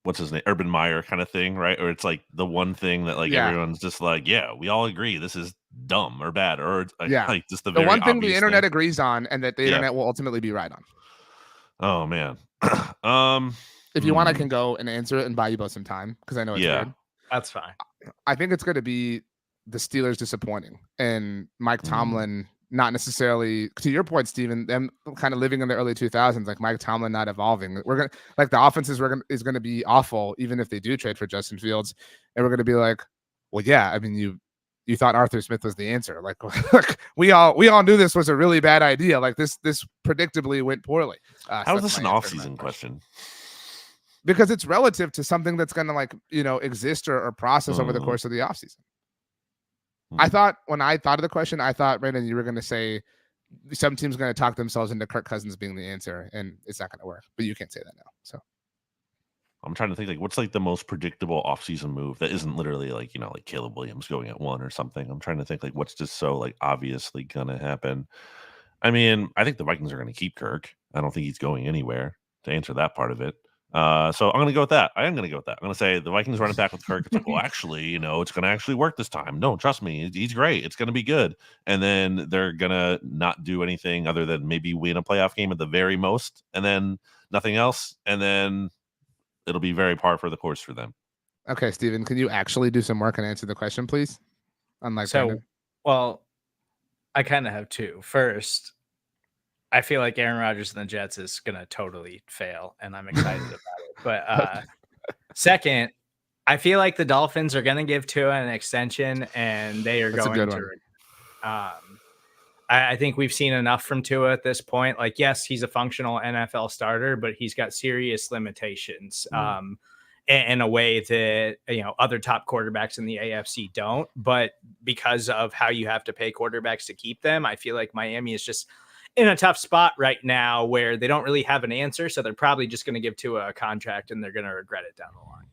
what's his name, Urban Meyer kind of thing, right? Or it's like the one thing that like everyone's just like, yeah, we all agree this is dumb or bad, or like just the very one thing the internet agrees on and that the internet will ultimately be right on. Oh man. If you want, I can go and answer it and buy you both some time because I know it's hard. That's fine. I think it's going to be the Steelers disappointing and Mike Tomlin not necessarily, to your point, Stephen, them kind of living in the early 2000s, like Mike Tomlin not evolving. We're going to like the offense is going to be awful even if they do trade for Justin Fields, and we're going to be like, well, yeah, I mean you thought Arthur Smith was the answer. Like we all knew this was a really bad idea. Like this predictably went poorly. How is this an off-season question? Because it's relative to something that's going to like, exist or process over the course of the offseason. I thought when I thought of the question, I thought, Brandon, you were going to say some team's going to talk themselves into Kirk Cousins being the answer, and it's not going to work. But you can't say that now. So I'm trying to think like what's like the most predictable offseason move that isn't literally like, like Caleb Williams going at 1 or something. I'm trying to think like what's just so like obviously going to happen. I mean, I think the Vikings are going to keep Kirk. I don't think he's going anywhere to answer that part of it. So I'm going to go with that. I am going to go with that. I'm going to say the Vikings run it back with Kirk. It's like, well, actually, it's going to actually work this time. No, trust me. He's great. It's going to be good. And then they're going to not do anything other than maybe win a playoff game at the very most, and then nothing else. And then it'll be very par for the course for them. Okay, Stephen, can you actually do some work and answer the question, please? Unlike Brandon. Well, I kind of have two. First, I feel like Aaron Rodgers and the Jets is going to totally fail, and I'm excited about it. But second, I feel like the Dolphins are going to give Tua an extension, and they are That's a going good to. one. I think we've seen enough from Tua at this point. Like, yes, he's a functional NFL starter, but he's got serious limitations in a way that, other top quarterbacks in the AFC don't. But because of how you have to pay quarterbacks to keep them, I feel like Miami is just in a tough spot right now where they don't really have an answer. So they're probably just going to give Tua a contract, and they're going to regret it down the line.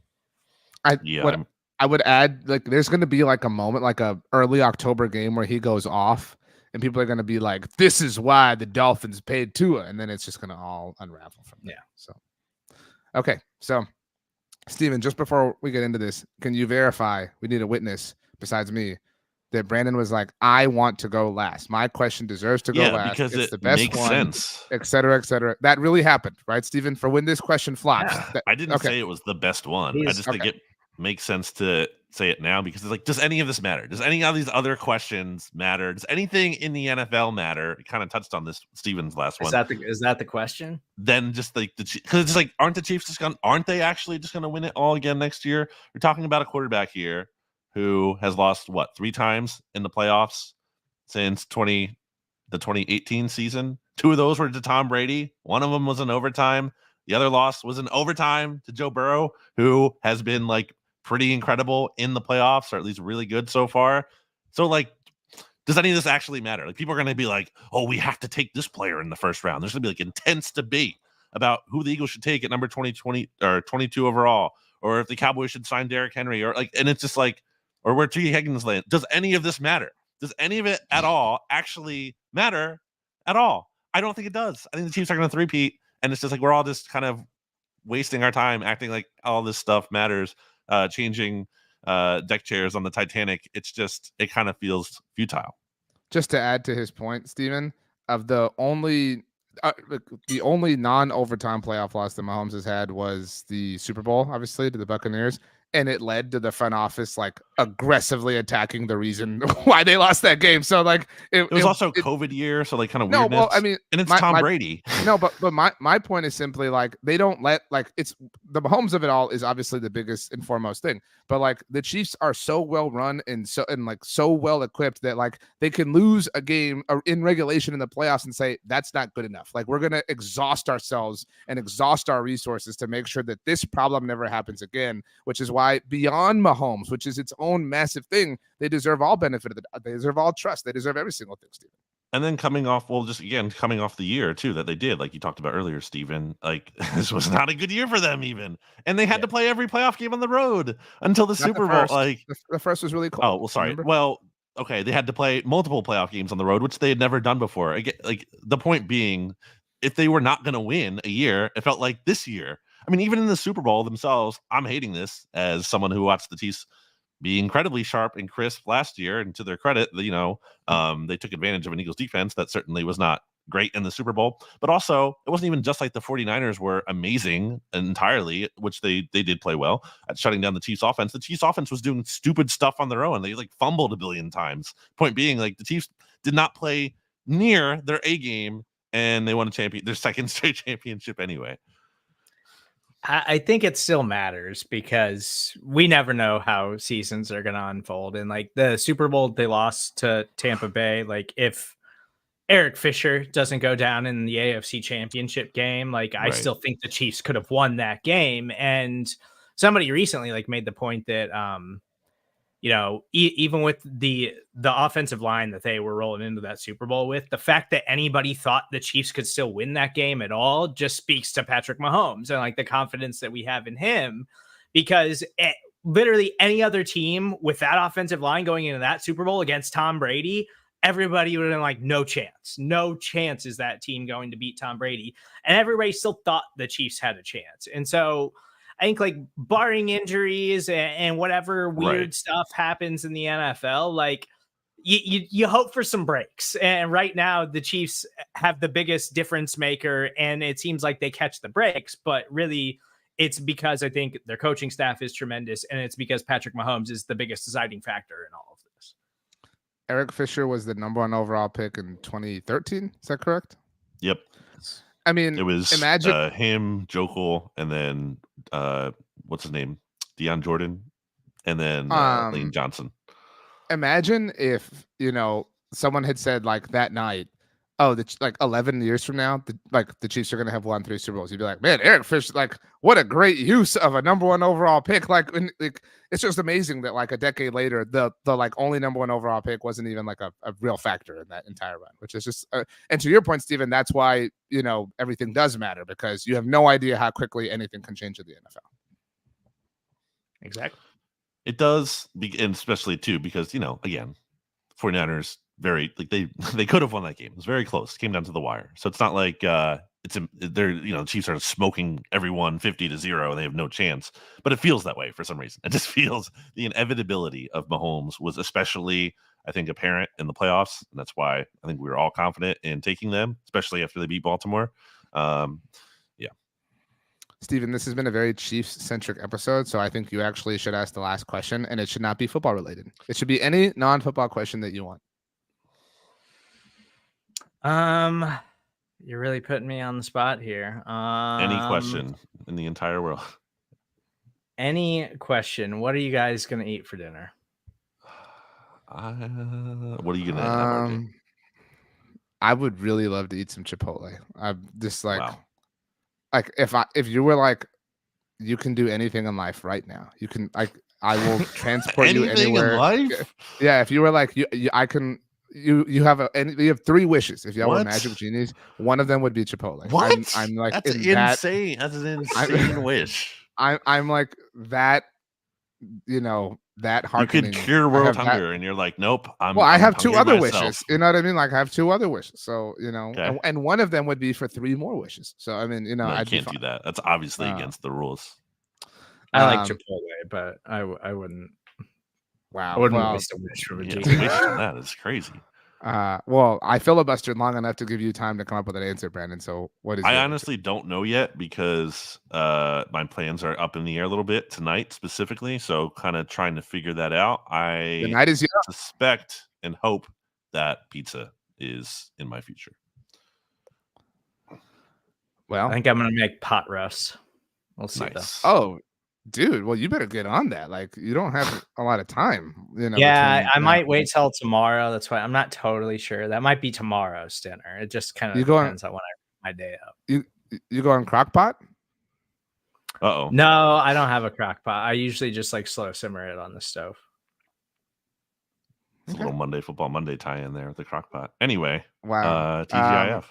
I would add, like, there's going to be like a moment, like a early October game where he goes off. And people are going to be like, this is why the Dolphins paid Tua. And then it's just going to all unravel from there. Yeah. So, okay. So, Stephen, just before we get into this, can you verify, we need a witness besides me, that Brandon was like, I want to go last. My question deserves to go last. Because it's it the best makes one, sense. et cetera, et cetera. That really happened, right, Stephen? For when this question flops. Yeah, I didn't say it was the best one. I just think it makes sense to say it now because it's like, does any of this matter? Does any of these other questions matter? Does anything in the NFL matter? It kind of touched on this Steven's last one. Is that the question? Then just like because it's like, aren't the Chiefs aren't they actually just gonna win it all again next year? We're talking about a quarterback here who has lost 3 times in the playoffs since the 2018 season. 2 of those were to Tom Brady. One of them was in overtime. The other loss was in overtime to Joe Burrow, who has been like pretty incredible in the playoffs, or at least really good so far. So, like, does any of this actually matter? Like, people are going to be like, oh, we have to take this player in the first round. There's going to be like intense debate about who the Eagles should take at number 20 or 22 overall, or if the Cowboys should sign Derrick Henry, or like, and it's just like, or where T. Higgins land. Does any of this matter? Does any of it at all actually matter at all? I don't think it does. I think the Chiefs are going to three-peat, and it's just like we're all just kind of wasting our time acting like all this stuff matters. Changing deck chairs on the Titanic. It's just, it kind of feels futile. Just to add to his point, Stephen, of the only non-overtime playoff loss that Mahomes has had was the Super Bowl, obviously, to the Buccaneers. And it led to the front office like aggressively attacking the reason why they lost that game. So like it was also COVID year, so like kind of weirdness. No, well, I mean, and it's Tom Brady. No, but my point is simply like they don't let, like, it's the Mahomes of it all is obviously the biggest and foremost thing. But like the Chiefs are so well run and so well equipped that like they can lose a game in regulation in the playoffs and say that's not good enough. Like, we're gonna exhaust ourselves and exhaust our resources to make sure that this problem never happens again, which is why beyond Mahomes, which is its own massive thing, they deserve all benefit of they deserve all trust. They deserve every single thing, Stephen. And then coming off the year too that they did, like you talked about earlier, Stephen, like this was not a good year for them even. And they had to play every playoff game on the road until the Super Bowl. Like the first was really cool. Oh, well, sorry. Remember? Well, okay, they had to play multiple playoff games on the road, which they had never done before. Again, like the point being, if they were not going to win a year, it felt like this year. I mean, even in the Super Bowl themselves, I'm hating this as someone who watched the Chiefs be incredibly sharp and crisp last year. And to their credit, they took advantage of an Eagles defense that certainly was not great in the Super Bowl. But also, it wasn't even just like the 49ers were amazing entirely, which they did play well at shutting down the Chiefs offense. The Chiefs offense was doing stupid stuff on their own. They like fumbled a billion times. Point being, like the Chiefs did not play near their A game, and they won their second straight championship anyway. I think it still matters because we never know how seasons are going to unfold. And like the Super Bowl, they lost to Tampa Bay. Like if Eric Fisher doesn't go down in the AFC Championship game, like I still think the Chiefs could have won that game. And somebody recently like made the point that, even with the offensive line that they were rolling into that Super Bowl with, the fact that anybody thought the Chiefs could still win that game at all just speaks to Patrick Mahomes and like the confidence that we have in him, because literally any other team with that offensive line going into that Super Bowl against Tom Brady, everybody would have been like, no chance is that team going to beat Tom Brady. And everybody still thought the Chiefs had a chance. And so I think like barring injuries and whatever weird stuff happens in the NFL, like you hope for some breaks. And right now the Chiefs have the biggest difference maker, and it seems like they catch the breaks, but really it's because I think their coaching staff is tremendous, and it's because Patrick Mahomes is the biggest deciding factor in all of this. Eric Fisher was the number 1 overall pick in 2013. Is that correct? Yep. I mean, it was imagine him, Jokel, and then what's his name? Deion Jordan, and then Lane Johnson. Imagine if, someone had said like that night, oh, like 11 years from now, the Chiefs are going to have won 3 Super Bowls. You'd be like, man, Eric Fish, like, what a great use of a number 1 overall pick. Like, it's just amazing that like a decade later, the like only number 1 overall pick wasn't even like a real factor in that entire run, which is just, and to your point, Stephen, that's why, everything does matter, because you have no idea how quickly anything can change in the NFL. Exactly. It does, and especially too, because, again, 49ers, very like they could have won that game. It was very close. It came down to the wire. So it's not like they're the Chiefs are smoking everyone 50-0 and they have no chance. But it feels that way for some reason. It just feels the inevitability of Mahomes was especially, I think, apparent in the playoffs, and that's why I think we were all confident in taking them, especially after they beat Baltimore. Stephen, this has been a very Chiefs-centric episode, so I think you actually should ask the last question, and it should not be football related. It should be any non-football question that you want. You're really putting me on the spot here. Any question in the entire world. Any question. What are you guys going to eat for dinner? What are you going to have, RJ? I would really love to eat some Chipotle. I'm just like... Wow. Like if you were like, you can do anything in life right now. You can I will transport you anywhere. In life? Yeah, if you were like I can. You have you have 3 wishes. If y'all were magic genies, one of them would be Chipotle. What? I'm like, that's insane. That's an insane wish. I'm like that. That hearkening. You could cure world hunger, and you're like, nope. I have 2 other wishes. You know what I mean? Like I have 2 other wishes. So okay. and one of them would be for 3 more wishes. So I mean, no, I can't do that. That's obviously against the rules. I like Chipotle, but I wouldn't. Wow, I wouldn't waste a wish from a genius. That is crazy. Well, I filibustered long enough to give you time to come up with an answer, Brandon. So what is? I honestly don't know yet, because my plans are up in the air a little bit tonight specifically. So kind of trying to figure that out. The night is young. Suspect and hope that pizza is in my future. Well, I think I'm gonna make pot roast. We'll see. Nice. Oh, dude, well, you better get on that. Like, you don't have a lot of time. Yeah, I might wait till tomorrow. That's why I'm not totally sure. That might be tomorrow's dinner. It just kind of depends on when I my day up. You go on crock pot? Uh-oh. No, I don't have a crock pot. I usually just like slow simmer it on the stove. It's a little Monday Football Monday tie in there with the crock pot. Anyway, wow. TGIF.